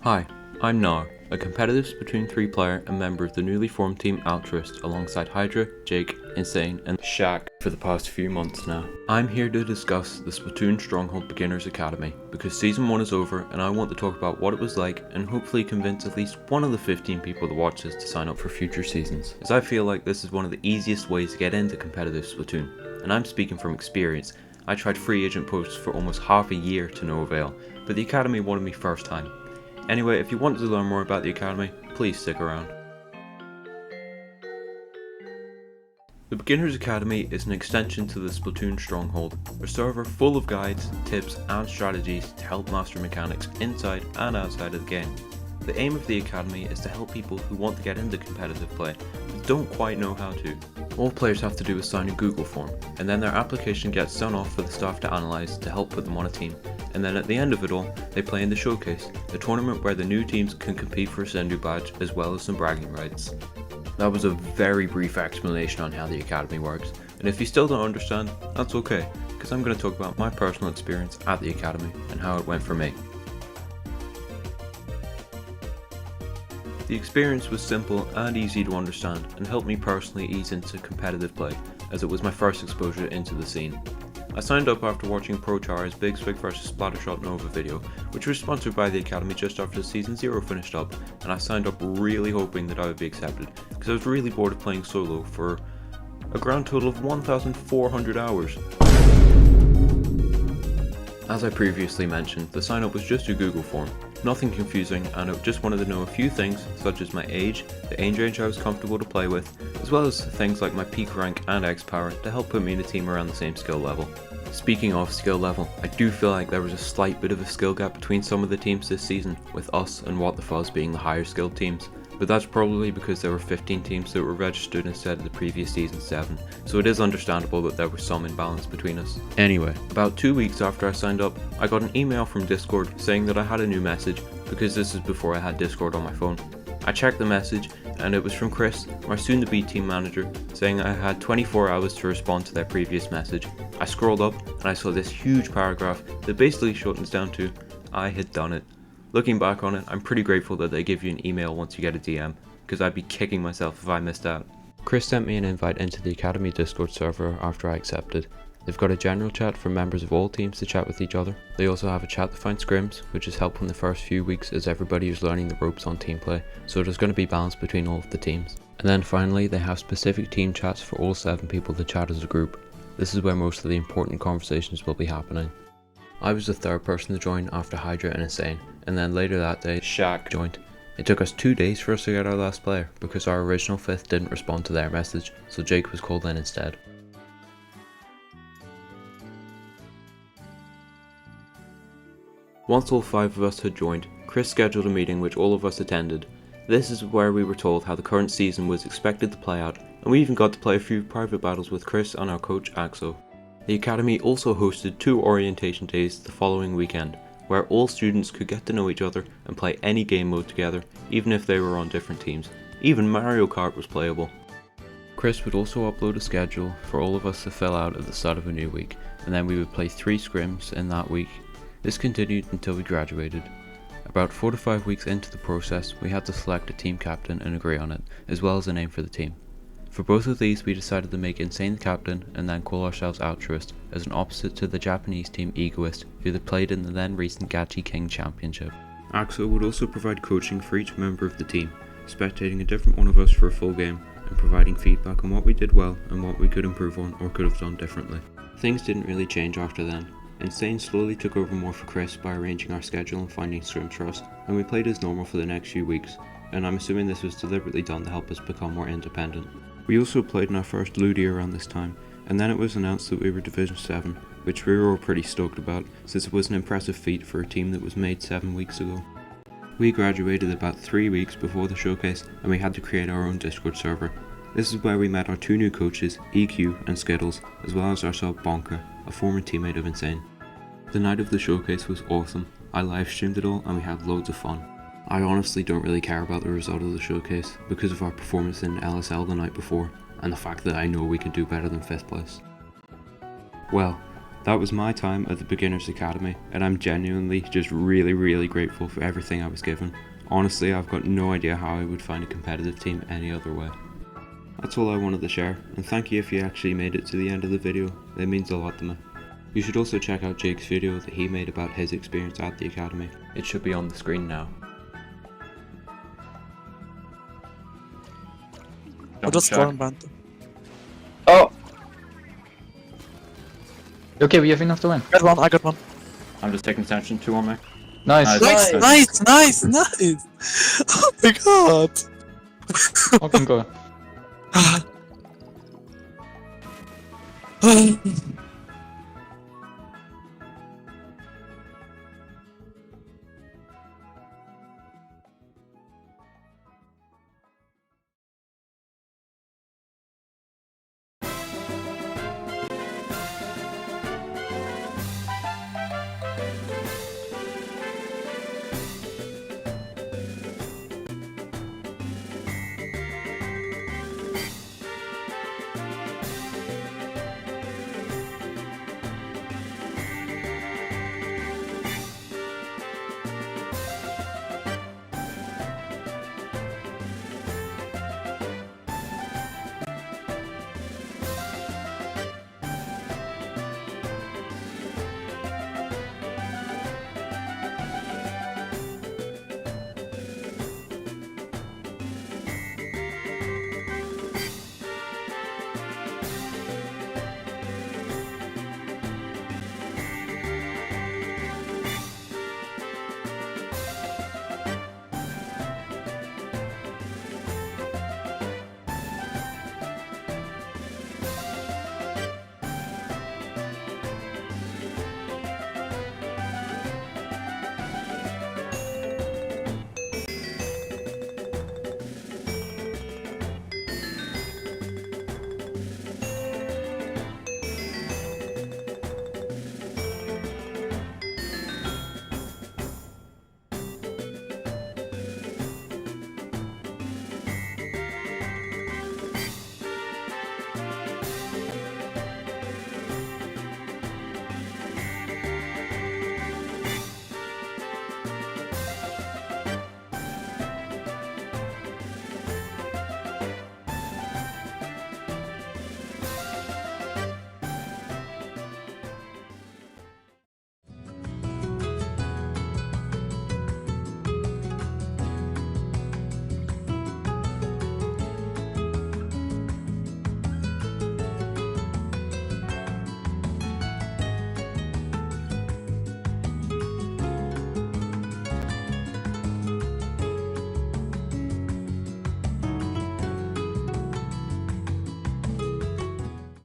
Hi, I'm Gnar, a competitive Splatoon 3 player and member of the newly formed team Altruist alongside Hydra, Jake, Insane and Shaq for the past few months now. I'm here to discuss the Splatoon Stronghold Beginners Academy because season 1 is over and I want to talk about what it was like and hopefully convince at least one of the 15 people that watch this to sign up for future seasons, as I feel like this is one of the easiest ways to get into competitive Splatoon, and I'm speaking from experience. I tried free agent posts for almost half a year to no avail, but the Academy wanted me first time. Anyway, if you want to learn more about the Academy, please stick around. The Beginners Academy is an extension to the Splatoon Stronghold, a server full of guides, tips and strategies to help master mechanics inside and outside of the game. The aim of the Academy is to help people who want to get into competitive play, but don't quite know how to. All players have to do is sign a Google form, and then their application gets sent off for the staff to analyse to help put them on a team. And then at the end of it all, they play in the Showcase, a tournament where the new teams can compete for a Sendu badge as well as some bragging rights. That was a very brief explanation on how the Academy works, and if you still don't understand, that's okay, because I'm going to talk about my personal experience at the Academy and how it went for me. The experience was simple and easy to understand and helped me personally ease into competitive play, as it was my first exposure into the scene. I signed up after watching ProChar's Big Swig vs Splattershot Nova video, which was sponsored by the Academy just after Season 0 finished up, and I signed up really hoping that I would be accepted, because I was really bored of playing solo for a grand total of 1,400 hours. As I previously mentioned, the sign up was just a Google form, nothing confusing, and I just wanted to know a few things such as my age, the age range I was comfortable to play with, as well as things like my peak rank and X power to help put me in a team around the same skill level. Speaking of skill level, I do feel like there was a slight bit of a skill gap between some of the teams this season, with us and What the Fuzz being the higher skilled teams. But that's probably because there were 15 teams that were registered instead of the previous season 7, so it is understandable that there was some imbalance between us. Anyway, about 2 weeks after I signed up, I got an email from Discord saying that I had a new message, because this is before I had Discord on my phone. I checked the message, and it was from Chris, my soon-to-be team manager, saying I had 24 hours to respond to their previous message. I scrolled up, and I saw this huge paragraph that basically shortens down to, I had done it. Looking back on it, I'm pretty grateful that they give you an email once you get a DM, because I'd be kicking myself if I missed out. Chris sent me an invite into the Academy Discord server after I accepted. They've got a general chat for members of all teams to chat with each other. They also have a chat to find scrims, which has helped in the first few weeks as everybody is learning the ropes on team play, so there's going to be balance between all of the teams. And then finally, they have specific team chats for all 7 people to chat as a group. This is where most of the important conversations will be happening. I was the third person to join after Hydra and Insane, and then later that day, Shaq joined. It took us 2 days for us to get our last player, because our original 5th didn't respond to their message, so Jake was called in instead. Once all 5 of us had joined, Chris scheduled a meeting which all of us attended. This is where we were told how the current season was expected to play out, and we even got to play a few private battles with Chris and our coach Axo. The Academy also hosted 2 orientation days the following weekend, where all students could get to know each other and play any game mode together, even if they were on different teams. Even Mario Kart was playable. Chris would also upload a schedule for all of us to fill out at the start of a new week, and then we would play 3 scrims in that week. This continued until we graduated. About 4 to 5 weeks into the process, we had to select a team captain and agree on it, as well as a name for the team. For both of these, we decided to make Insane the captain and then call ourselves Altruist, as an opposite to the Japanese team Egoist, who had played in the then recent Gachi King Championship. Axo would also provide coaching for each member of the team, spectating a different one of us for a full game, and providing feedback on what we did well and what we could improve on or could have done differently. Things didn't really change after then. Insane slowly took over more for Chris by arranging our schedule and finding scrims for us, and we played as normal for the next few weeks, and I'm assuming this was deliberately done to help us become more independent. We also played in our first Ludi around this time, and then it was announced that we were Division 7, which we were all pretty stoked about, since it was an impressive feat for a team that was made 7 weeks ago. We graduated about 3 weeks before the showcase, and we had to create our own Discord server. This is where we met our 2 new coaches, EQ and Skittles, as well as our sub Bonka, a former teammate of Insane. The night of the showcase was awesome. I live streamed it all and we had loads of fun. I honestly don't really care about the result of the showcase because of our performance in LSL the night before and the fact that I know we can do better than 5th place. Well, That was my time at the Beginners Academy, and I'm genuinely just really grateful for everything I was given. Honestly, I've got no idea how I would find a competitive team any other way. That's all I wanted to share, and thank you if you actually made it to the end of the video. It means a lot to me. You should also check out Jake's video that he made about his experience at the academy. It should be on the screen now. I'll just go and band. Oh! Okay, we have enough to win. I got one. I'm just taking attention to on me. Nice. Nice! Oh my god! Okay, go.